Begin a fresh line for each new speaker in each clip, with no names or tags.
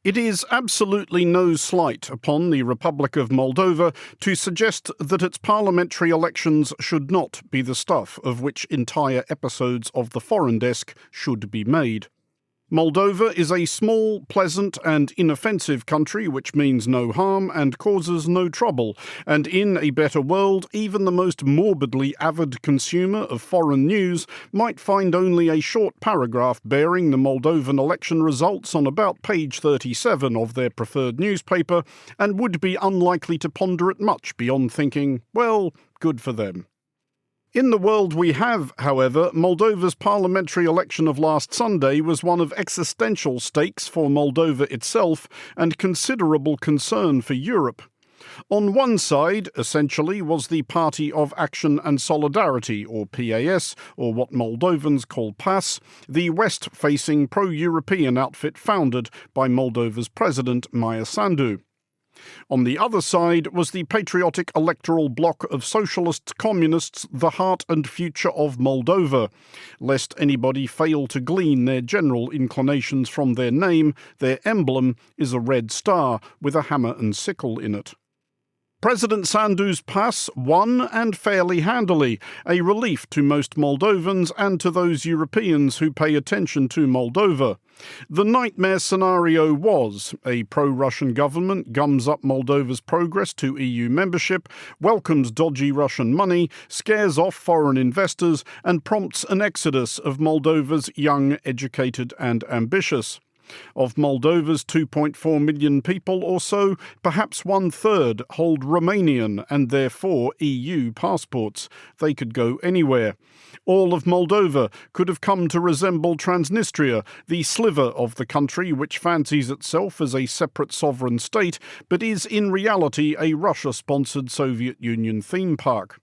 It is absolutely no slight upon the Republic of Moldova to suggest that its parliamentary elections should not be the stuff of which entire episodes of the Foreign Desk should be made. Moldova is a small, pleasant and inoffensive country which means no harm and causes no trouble, and in a better world, even the most morbidly avid consumer of foreign news might find only a short paragraph bearing the Moldovan election results on about page 37 of their preferred newspaper, and would be unlikely to ponder it much beyond thinking, well, good for them. In the world we have, however, Moldova's parliamentary election of last Sunday was one of existential stakes for Moldova itself and considerable concern for Europe. On one side, essentially, was the Party of Action and Solidarity, or PAS, or what Moldovans call PAS, the west-facing pro-European outfit founded by Moldova's president, Maia Sandu. On the other side was the patriotic electoral bloc of socialists, communists, the heart and future of Moldova. Lest anybody fail to glean their general inclinations from their name, their emblem is a red star with a hammer and sickle in it. President Sandu's PAS won, and fairly handily, a relief to most Moldovans and to those Europeans who pay attention to Moldova. The nightmare scenario was a pro-Russian government gums up Moldova's progress to EU membership, welcomes dodgy Russian money, scares off foreign investors, and prompts an exodus of Moldova's young, educated and ambitious. Of Moldova's 2.4 million people or so, perhaps one-third hold Romanian and therefore EU passports. They could go anywhere. All of Moldova could have come to resemble Transnistria, the sliver of the country which fancies itself as a separate sovereign state, but is in reality a Russia-sponsored Soviet Union theme park.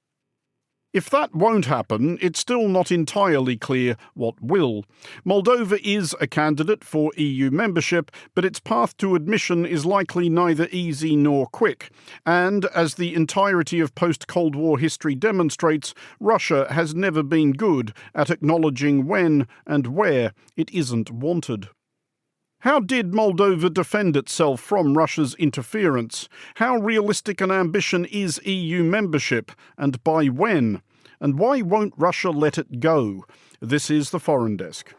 If that won't happen, it's still not entirely clear what will. Moldova is a candidate for EU membership, but its path to admission is likely neither easy nor quick. And, as the entirety of post-Cold War history demonstrates, Russia has never been good at acknowledging when and where it isn't wanted. How did Moldova defend itself from Russia's interference? How realistic an ambition is EU membership, and by when? And why won't Russia let it go? This is the Foreign Desk.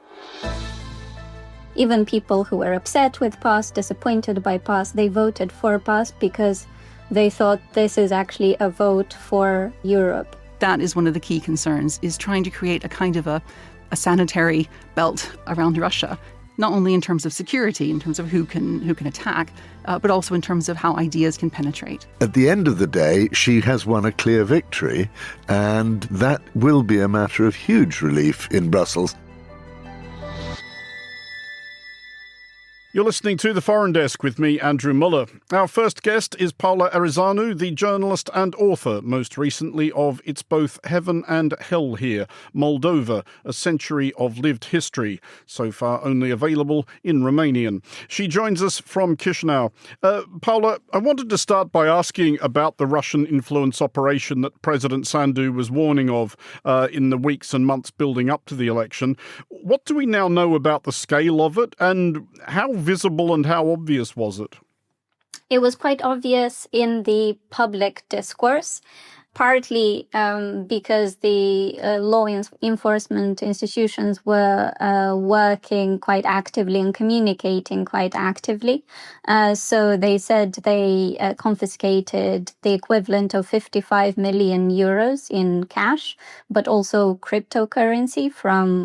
Even people who were upset with PAS, disappointed by PAS, they voted for PAS because they thought this is actually a vote for Europe.
That is one of the key concerns, is trying to create a kind of a sanitary belt around Russia. Not only in terms of security, in terms of who can attack, but also in terms of how ideas can penetrate.
At the end of the day, she has won a clear victory, and that will be a matter of huge relief in Brussels.
You're listening to The Foreign Desk with me, Andrew Muller. Our first guest is Paula Arizanu, the journalist and author, most recently of It's Both Heaven and Hell Here, Moldova, A Century of Lived History, so far only available in Romanian. She joins us from Chișinău. Paula, I wanted to start by asking about the Russian influence operation that President Sandu was warning of in the weeks and months building up to the election. What do we now know about the scale of it, and how visible and how obvious was it?
It was quite obvious in the public discourse, partly because the law enforcement institutions were working quite actively and communicating quite actively. So they said they confiscated the equivalent of 55 million euros in cash, but also cryptocurrency from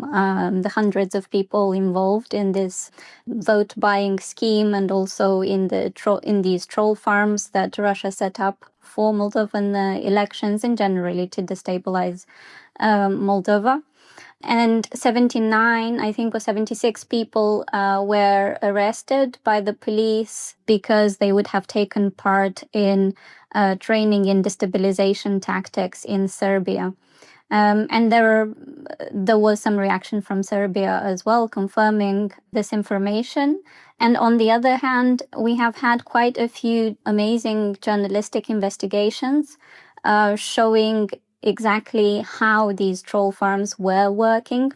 the hundreds of people involved in this vote buying scheme, and also in these troll farms that Russia set up for Moldovan elections and generally to destabilize Moldova. And 79, I think, or 76 people were arrested by the police because they would have taken part in training in destabilization tactics in Serbia. And there was some reaction from Serbia as well, confirming this information. And on the other hand, we have had quite a few amazing journalistic investigations showing exactly how these troll farms were working.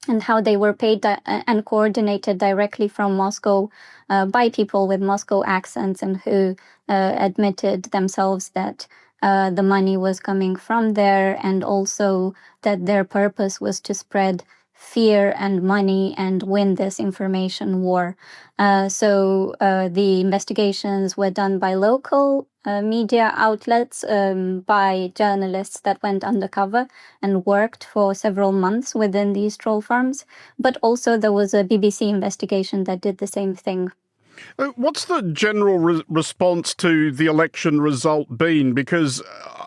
and how they were paid and coordinated directly from Moscow by people with Moscow accents, and who admitted themselves that the money was coming from there, and also that their purpose was to spread fear and money and win this information war. So the investigations were done by local media outlets, by journalists that went undercover and worked for several months within these troll farms. But also there was a BBC investigation that did the same thing.
What's the general response to the election result been? Because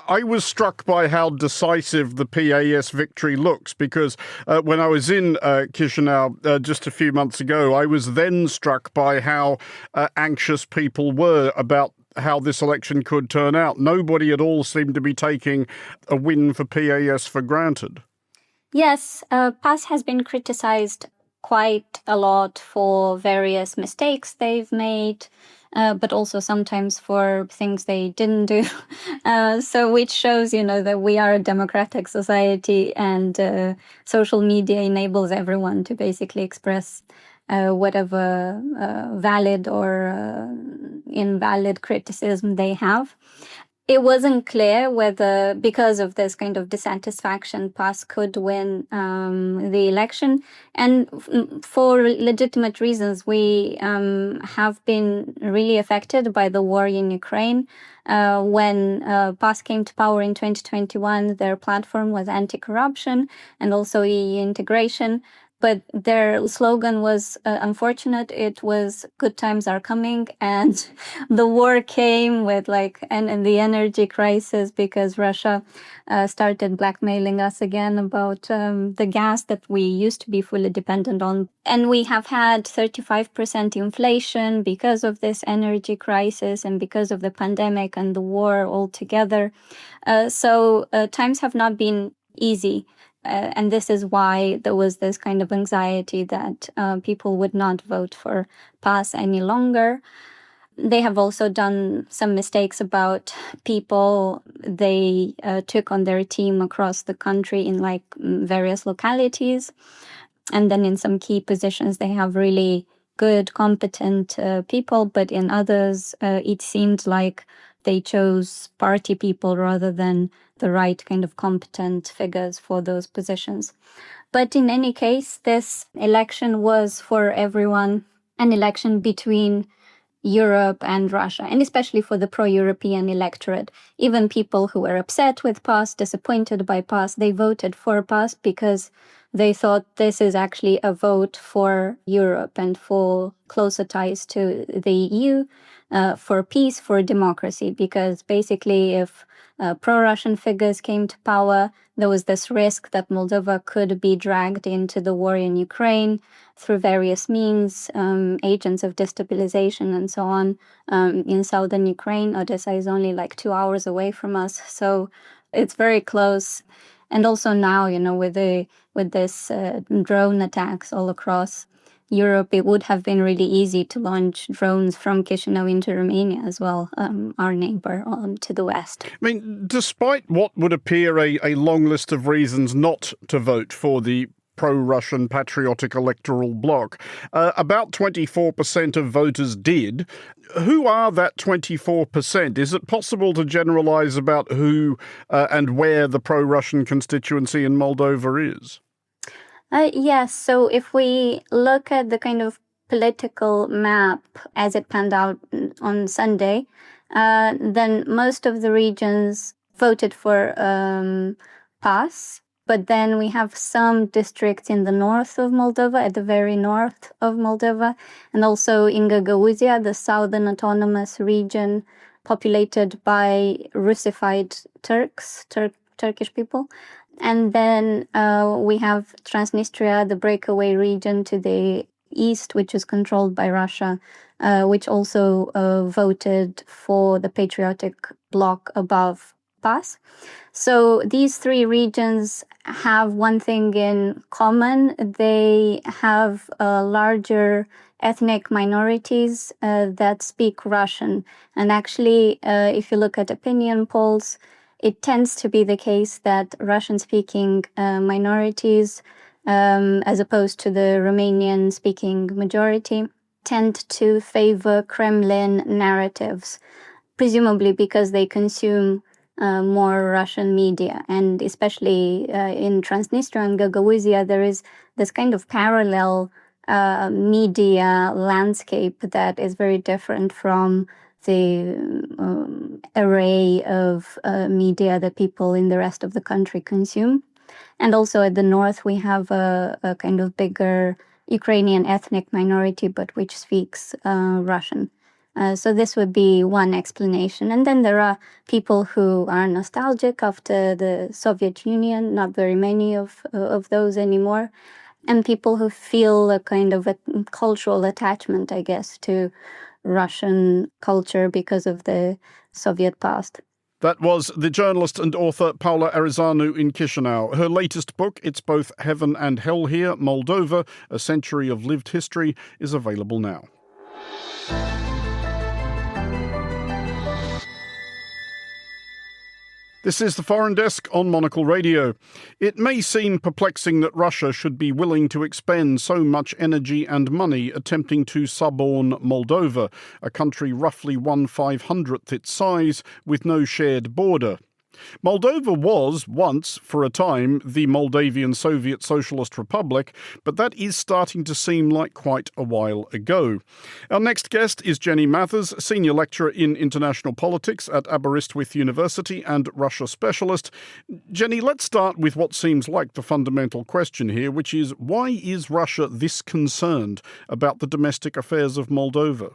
I was struck by how decisive the PAS victory looks, because when I was in Chisinau just a few months ago, I was then struck by how anxious people were about how this election could turn out. Nobody at all seemed to be taking a win for PAS for granted.
Yes, PAS has been criticized quite a lot for various mistakes they've made, but also sometimes for things they didn't do. So which shows, that we are a democratic society, and social media enables everyone to basically express whatever valid or invalid criticism they have. It wasn't clear whether, because of this kind of dissatisfaction, PAS could win the election. And for legitimate reasons, we have been really affected by the war in Ukraine. When PAS came to power in 2021, their platform was anti-corruption and also EU integration. But their slogan was unfortunate. It was "Good times are coming," and the war came with and the energy crisis, because Russia started blackmailing us again about the gas that we used to be fully dependent on. And we have had 35% inflation because of this energy crisis and because of the pandemic and the war altogether. So times have not been easy. And this is why there was this kind of anxiety that people would not vote for PAS any longer. They have also done some mistakes about people they took on their team across the country in various localities. And then in some key positions, they have really good, competent people, but in others, it seemed like they chose party people rather than the right kind of competent figures for those positions. But in any case, this election was for everyone an election between Europe and Russia, and especially for the pro-European electorate. Even people who were upset with PAS, disappointed by PAS, they voted for PAS because they thought this is actually a vote for Europe and for closer ties to the EU, for peace, for democracy. Because basically, if pro-Russian figures came to power, there was this risk that Moldova could be dragged into the war in Ukraine through various means, agents of destabilization and so on. In southern Ukraine, Odessa is only 2 hours away from us, so it's very close. And also now, with this drone attacks all across Europe, it would have been really easy to launch drones from Chisinau into Romania as well, our neighbour to the west.
I mean, despite what would appear a long list of reasons not to vote for the pro-Russian patriotic electoral bloc, about 24% of voters did. Who are that 24%? Is it possible to generalise about who and where the pro-Russian constituency in Moldova is?
Yes, so if we look at the kind of political map as it panned out on Sunday, then most of the regions voted for PAS. But then we have some districts in the north of Moldova, at the very north of Moldova, and also in Gagauzia, the southern autonomous region populated by Russified Turkish people. And then we have Transnistria, the breakaway region to the east, which is controlled by Russia, which also voted for the patriotic bloc above PAS. So these three regions have one thing in common. They have larger ethnic minorities that speak Russian. And actually, if you look at opinion polls, it tends to be the case that Russian-speaking minorities as opposed to the Romanian-speaking majority, tend to favor Kremlin narratives, presumably because they consume more Russian media. And especially in Transnistria and Gagauzia, there is this kind of parallel media landscape that is very different from the array of media that people in the rest of the country consume. And also at the north, we have a kind of bigger Ukrainian ethnic minority, but which speaks Russian. So this would be one explanation. And then there are people who are nostalgic after the Soviet Union, not very many of those anymore, and people who feel a kind of a cultural attachment, I guess, to Russian culture because of the Soviet past.
That was the journalist and author Paula Arizanu in Chisinau. Her latest book, It's Both Heaven and Hell Here, Moldova, A Century of Lived History, is available now. This is the Foreign Desk on Monocle Radio. It may seem perplexing that Russia should be willing to expend so much energy and money attempting to suborn Moldova, a country roughly 1/500th its size with no shared border. Moldova was once, for a time, the Moldavian Soviet Socialist Republic, but that is starting to seem like quite a while ago. Our next guest is Jenny Mathers, Senior Lecturer in International Politics at Aberystwyth University and Russia Specialist. Jenny, let's start with what seems like the fundamental question here, which is, why is Russia this concerned about the domestic affairs of Moldova?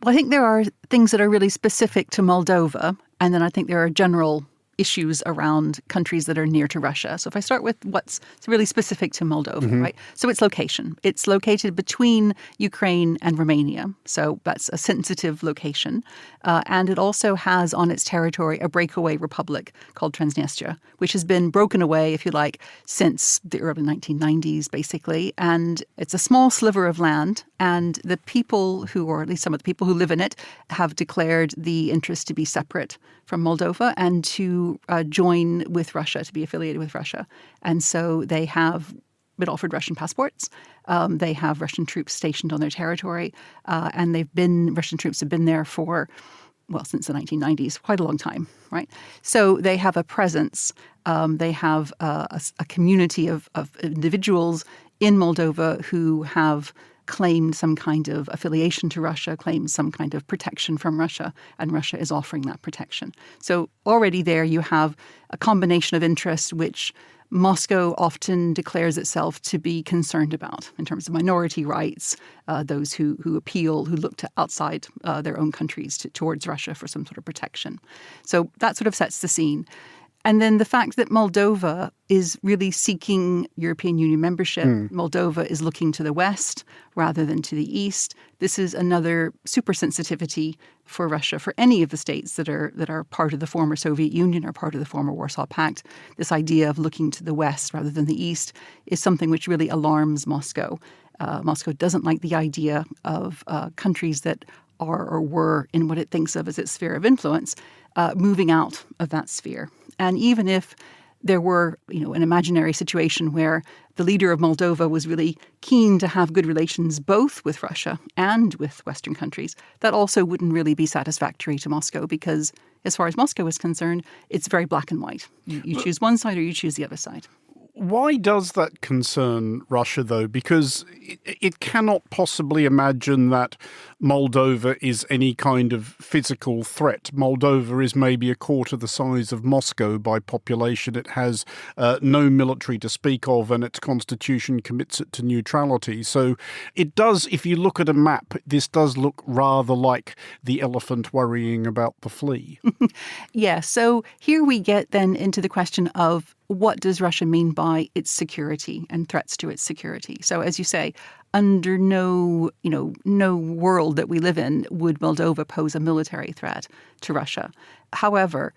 Well, I think there are things that are really specific to Moldova, and then I think there are general issues around countries that are near to Russia. So if I start with what's really specific to Moldova, right? So its location. It's located between Ukraine and Romania. So that's a sensitive location. And it also has on its territory a breakaway republic called Transnistria, which has been broken away, if you like, since the early 1990s, basically. And it's a small sliver of land. And the people who, or at least some of the people who live in it, have declared the interest to be separate from Moldova and to join with Russia, to be affiliated with Russia. And so they have been offered Russian passports. They have Russian troops stationed on their territory. And Russian troops have been there for, since the 1990s, quite a long time, right? So they have a presence. They have a community of individuals in Moldova who have claimed some kind of affiliation to Russia, claimed some kind of protection from Russia, and Russia is offering that protection. So already there you have a combination of interests which Moscow often declares itself to be concerned about in terms of minority rights, those who appeal, who look to outside their own countries towards Russia for some sort of protection. So that sort of sets the scene. And then the fact that Moldova is really seeking European Union membership, Moldova is looking to the west rather than to the east. This is another super sensitivity for Russia, for any of the states that are part of the former Soviet Union or part of the former Warsaw Pact. This idea of looking to the west rather than the east is something which really alarms Moscow. Moscow doesn't like the idea of countries that are or were in what it thinks of as its sphere of influence, moving out of that sphere. And even if there were, an imaginary situation where the leader of Moldova was really keen to have good relations both with Russia and with Western countries, that also wouldn't really be satisfactory to Moscow because, as far as Moscow is concerned, it's very black and white. You choose one side or you choose the other side.
Why does that concern Russia, though? Because it cannot possibly imagine that Moldova is any kind of physical threat. Moldova is maybe a quarter the size of Moscow by population. It has no military to speak of, and its constitution commits it to neutrality. So it does, if you look at a map, this does look rather like the elephant worrying about the flea.
Yeah, so here we get then into the question of what does Russia mean by its security and threats to its security? So as you say, under no world that we live in would Moldova pose a military threat to Russia. However,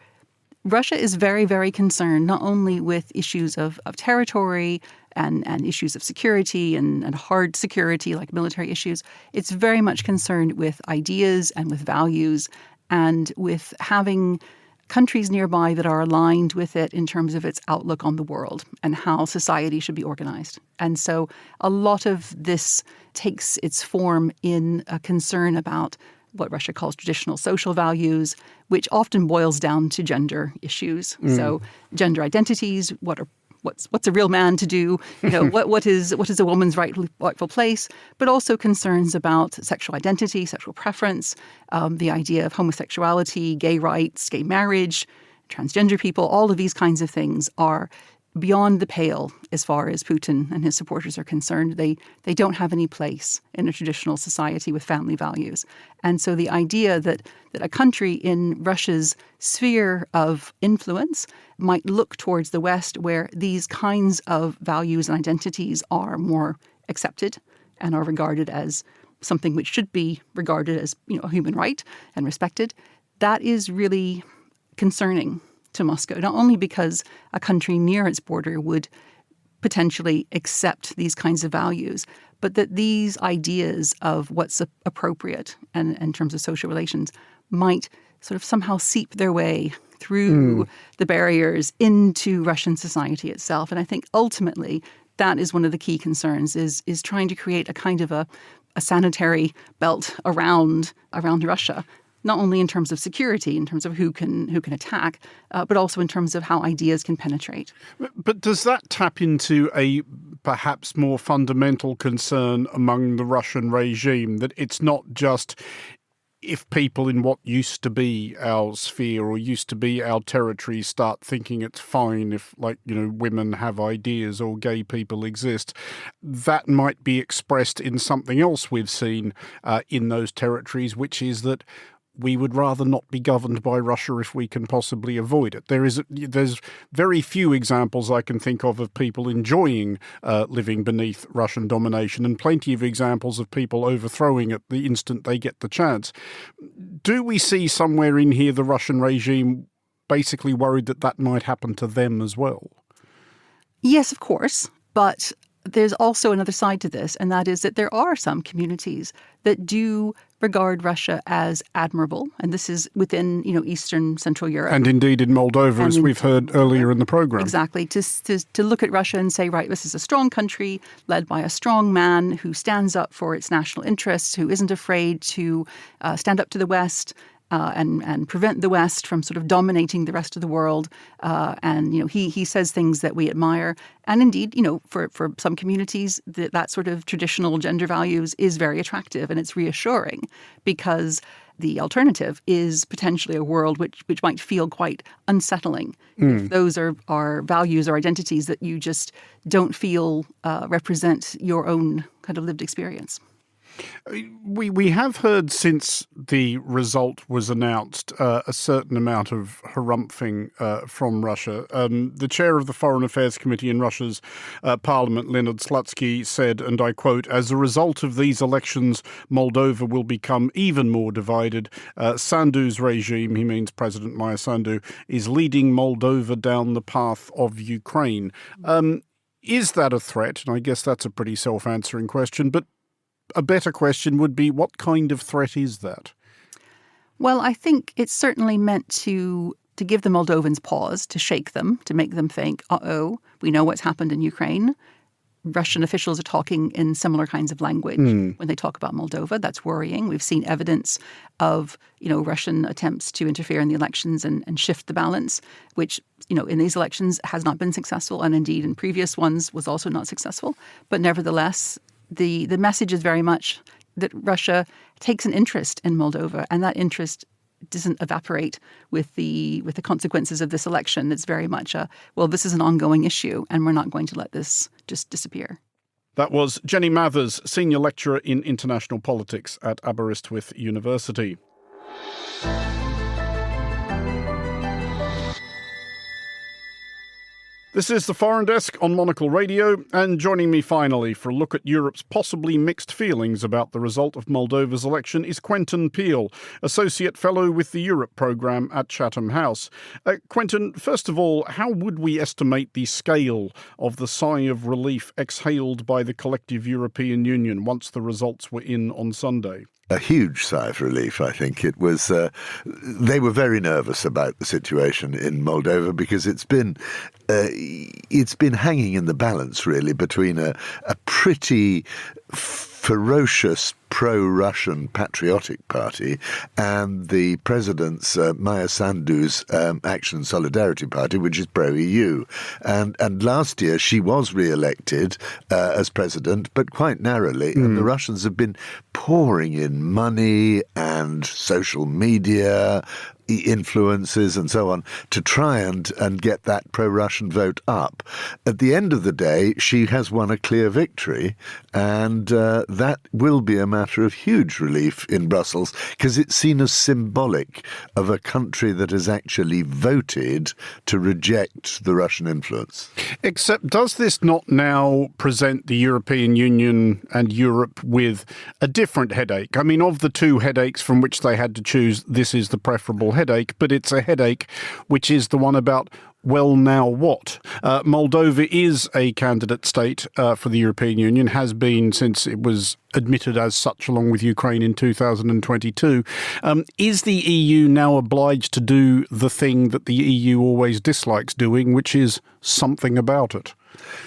Russia is very, very concerned not only with issues of territory and issues of security and hard security like military issues. It's very much concerned with ideas and with values and with having countries nearby that are aligned with it in terms of its outlook on the world and how society should be organized. And so a lot of this takes its form in a concern about what Russia calls traditional social values, which often boils down to gender issues. So gender identities, what's a real man to do? What is a woman's rightful place? But also concerns about sexual identity, sexual preference, the idea of homosexuality, gay rights, gay marriage, transgender people. All of these kinds of things are beyond the pale as far as Putin and his supporters are concerned. They don't have any place in a traditional society with family values. And so the idea that a country in Russia's sphere of influence might look towards the West where these kinds of values and identities are more accepted and are regarded as something which should be regarded as a human right and respected, that is really concerning to Moscow, not only because a country near its border would potentially accept these kinds of values, but that these ideas of what's appropriate and in terms of social relations might sort of somehow seep their way through the barriers into Russian society itself. And I think ultimately that is one of the key concerns, is trying to create a kind of a sanitary belt around Russia, not only in terms of security, in terms of who can attack, but also in terms of how ideas can penetrate.
But does that tap into a perhaps more fundamental concern among the Russian regime, that it's not just if people in what used to be our sphere or used to be our territory start thinking it's fine if, women have ideas or gay people exist, that might be expressed in something else we've seen in those territories, which is that we would rather not be governed by Russia if we can possibly avoid it. There's very few examples I can think of people enjoying living beneath Russian domination, and plenty of examples of people overthrowing it the instant they get the chance. Do we see somewhere in here the Russian regime basically worried that might happen to them as well?
Yes, of course, but there's also another side to this, and that is that there are some communities that do regard Russia as admirable, and this is within, Eastern Central Europe.
And indeed in Moldova, as we've heard earlier in the program.
Exactly. To look at Russia and say, right, this is a strong country led by a strong man who stands up for its national interests, who isn't afraid to stand up to the West, and prevent the West from sort of dominating the rest of the world. And he says things that we admire. And indeed, for some communities, that sort of traditional gender values is very attractive, and it's reassuring, because the alternative is potentially a world which might feel quite unsettling. If those are values or identities that you just don't feel represent your own kind of lived experience.
We have heard since the result was announced a certain amount of harumphing from Russia. The chair of the Foreign Affairs Committee in Russia's parliament, Leonid Slutsky, said, and I quote, "As a result of these elections, Moldova will become even more divided. Sandu's regime," he means President Maya Sandu, "is leading Moldova down the path of Ukraine." Is that a threat? And I guess that's a pretty self-answering question, but a better question would be, what kind of threat is that?
Well, I think it's certainly meant to give the Moldovans pause, to shake them, to make them think, we know what's happened in Ukraine. Russian officials are talking in similar kinds of language when they talk about Moldova. That's worrying. We've seen evidence of, Russian attempts to interfere in the elections and shift the balance, which, in these elections has not been successful, and indeed in previous ones was also not successful. But nevertheless, the message is very much that Russia takes an interest in Moldova, and that interest doesn't evaporate with the consequences of this election. It's very much this is an ongoing issue, and we're not going to let this just disappear.
That was Jenny Mathers, Senior Lecturer in International Politics at Aberystwyth University. This is the Foreign Desk on Monocle Radio, and joining me finally for a look at Europe's possibly mixed feelings about the result of Moldova's election is Quentin Peel, Associate Fellow with the Europe Programme at Chatham House. Quentin, first of all, how would we estimate the scale of the sigh of relief exhaled by the collective European Union once the results were in on Sunday?
a huge sigh of relief, I think. It was, they were very nervous about the situation in Moldova because it's been hanging in the balance, really, between a pretty ferocious pro-Russian patriotic party and the president's Maya Sandu's Action Solidarity Party, which is pro-EU. And last year she was re-elected as president, but quite narrowly. And the Russians have been pouring in money and social media influences and so on to try and get that pro-Russian vote up. At the end of the day, she has won a clear victory, and that will be a matter of huge relief in Brussels because it's seen as symbolic of a country that has actually voted to reject the Russian influence.
Except, does this not now present the European Union and Europe with a different headache? I mean, of the two headaches from which they had to choose, this is the preferable headache, but it's a headache which is the one about, well, now what? Moldova is a candidate state for the European Union, has been since it was admitted as such, along with Ukraine in 2022. Is the EU now obliged to do the thing that the EU always dislikes doing, which is something about it?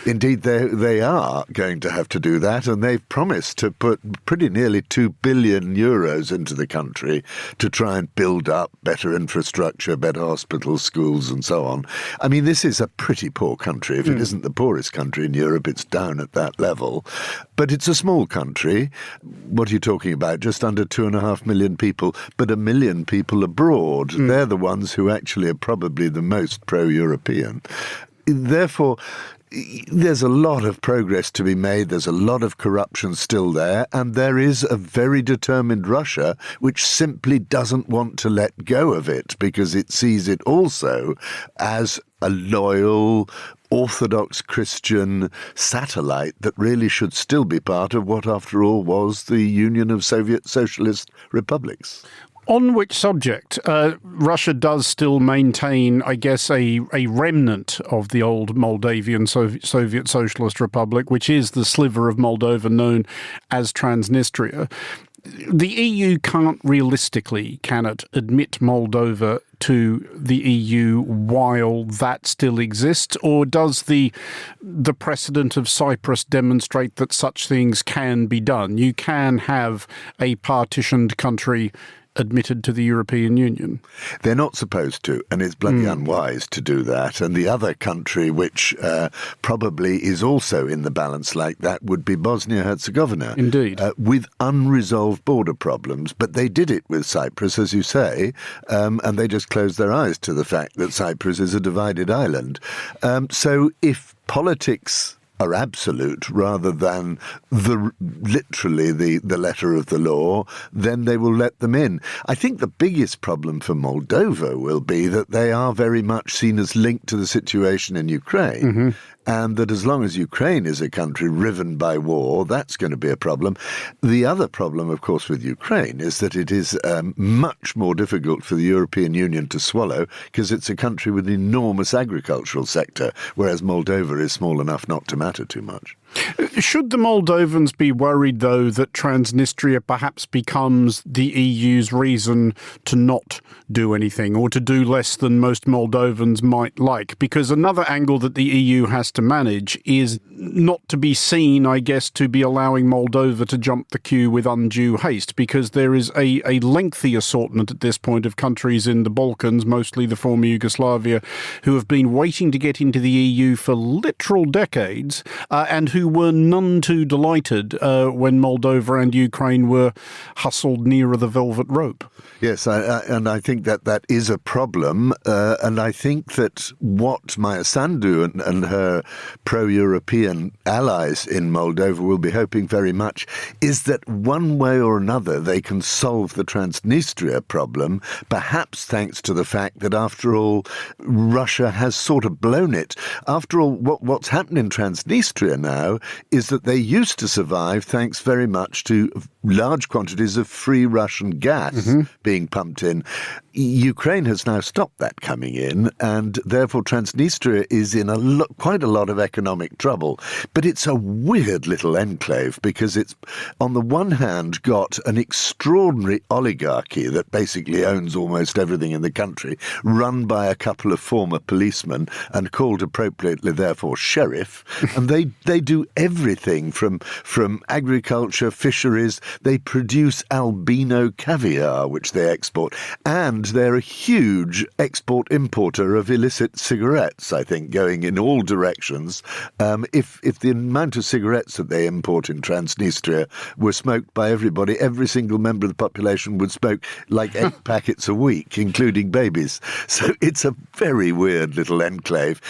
Indeed, they are going to have to do that, and they've promised to put pretty nearly 2 billion euros into the country to try and build up better infrastructure, better hospitals, schools, and so on. I mean, this is a pretty poor country. If it isn't the poorest country in Europe, it's down at that level. But it's a small country. What are you talking about? Just under 2.5 million people, but 1 million people abroad. They're the ones who actually are probably the most pro-European. Therefore, there's a lot of progress to be made. There's a lot of corruption still there. And there is a very determined Russia which simply doesn't want to let go of it because it sees it also as a loyal, Orthodox Christian satellite that really should still be part of what, after all, was the Union of Soviet Socialist Republics.
On which subject, Russia does still maintain, I guess, a remnant of the old Moldavian Soviet Socialist Republic, which is the sliver of Moldova known as Transnistria. The EU can't realistically, can it, admit Moldova to the EU while that still exists? Or does the precedent of Cyprus demonstrate that such things can be done? You can have a partitioned country admitted to the European Union.
They're not supposed to, and it's bloody unwise to do that. And the other country which probably is also in the balance like that would be Bosnia-Herzegovina.
Indeed.
With unresolved border problems. But they did it with Cyprus, as you say, and they just closed their eyes to the fact that Cyprus is a divided island. So if politics are absolute rather than literally the letter of the law, then they will let them in. I think the biggest problem for Moldova will be that they are very much seen as linked to the situation in Ukraine. And that as long as Ukraine is a country riven by war, that's going to be a problem. The other problem, of course, with Ukraine is that it is much more difficult for the European Union to swallow because it's a country with an enormous agricultural sector, whereas Moldova is small enough not to matter too much.
Should the Moldovans be worried, though, that Transnistria perhaps becomes the EU's reason to not do anything or to do less than most Moldovans might like? Because another angle that the EU has to manage is not to be seen, I guess, to be allowing Moldova to jump the queue with undue haste, because there is a lengthy assortment at this point of countries in the Balkans, mostly the former Yugoslavia, who have been waiting to get into the EU for literal decades and who were none too delighted when Moldova and Ukraine were hustled nearer the velvet rope.
Yes, and I think that is a problem. And I think that what Maya Sandu and her pro-European allies in Moldova will be hoping very much is that one way or another they can solve the Transnistria problem, perhaps thanks to the fact that, after all, Russia has sort of blown it. After all, what's happened in Transnistria now now is that they used to survive thanks very much to large quantities of free Russian gas being pumped in. Ukraine has now stopped that coming in, and therefore Transnistria is in quite a lot of economic trouble. But it's a weird little enclave because it's, on the one hand, got an extraordinary oligarchy that basically owns almost everything in the country, run by a couple of former policemen and called appropriately, therefore, sheriff. And they do everything from agriculture, fisheries. They produce albino caviar, which they export, and they're a huge export-importer of illicit cigarettes, I think, going in all directions. If the amount of cigarettes that they import in Transnistria were smoked by everybody, every single member of the population would smoke like 8 packets a week, including babies. So it's a very weird little enclave.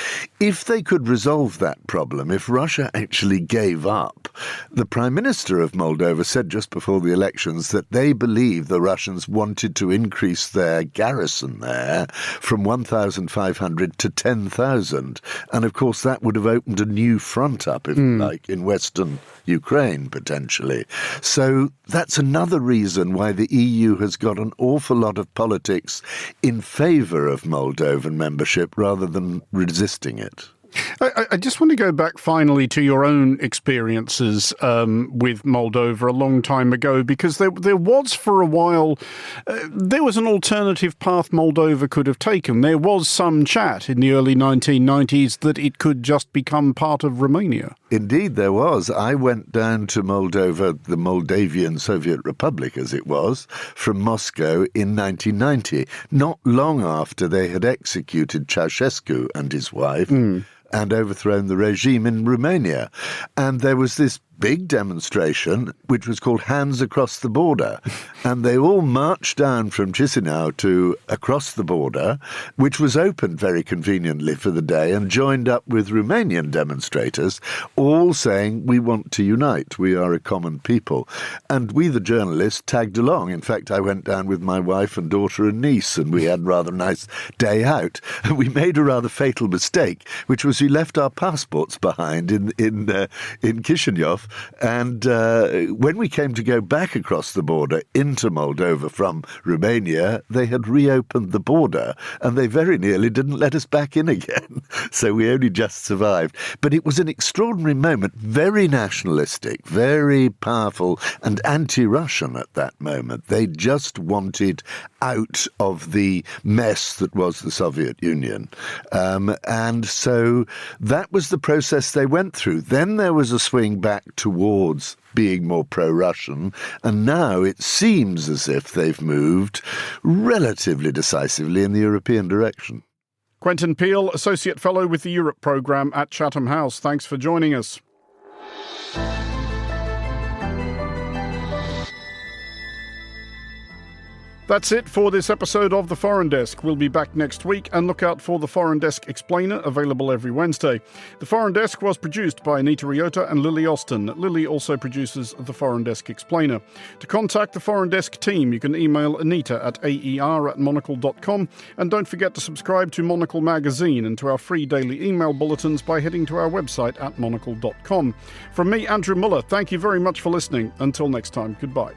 If they could resolve that problem, if Russia actually gave up, the Prime Minister of Moldova said just before the elections that they believe the Russians wanted to increase their garrison there from 1,500 to 10,000. And of course that would have opened a new front up, if you like, in western Ukraine, potentially. So that's another reason why the EU has got an awful lot of politics in favour of Moldovan membership rather than resisting it.
I just want to go back finally to your own experiences with Moldova a long time ago, because there was for a while, there was an alternative path Moldova could have taken. There was some chat in the early 1990s that it could just become part of Romania.
Indeed, there was. I went down to Moldova, the Moldavian Soviet Republic as it was, from Moscow in 1990, not long after they had executed Ceausescu and his wife and overthrown the regime in Romania. And there was this big demonstration, which was called Hands Across the Border. And they all marched down from Chisinau to across the border, which was opened very conveniently for the day, and joined up with Romanian demonstrators, all saying, we want to unite, we are a common people. And we, the journalists, tagged along. In fact, I went down with my wife and daughter and niece, and we had a rather nice day out. And we made a rather fatal mistake, which was we left our passports behind in Chisinau. And when we came to go back across the border into Moldova from Romania, they had reopened the border and they very nearly didn't let us back in again. So we only just survived. But it was an extraordinary moment, very nationalistic, very powerful and anti-Russian at that moment. They just wanted out of the mess that was the Soviet Union. And so that was the process they went through. Then there was a swing back towards being more pro-Russian, and now it seems as if they've moved relatively decisively in the European direction.
Quentin Peel, Associate Fellow with the Europe Programme at Chatham House. Thanks for joining us. That's it for this episode of The Foreign Desk. We'll be back next week, and look out for The Foreign Desk Explainer, available every Wednesday. The Foreign Desk was produced by Anita Riota and Lily Austin. Lily also produces The Foreign Desk Explainer. To contact the Foreign Desk team, you can email Anita at aer@monocle.com, and don't forget to subscribe to Monocle magazine and to our free daily email bulletins by heading to our website at monocle.com. From me, Andrew Muller, thank you very much for listening. Until next time, goodbye.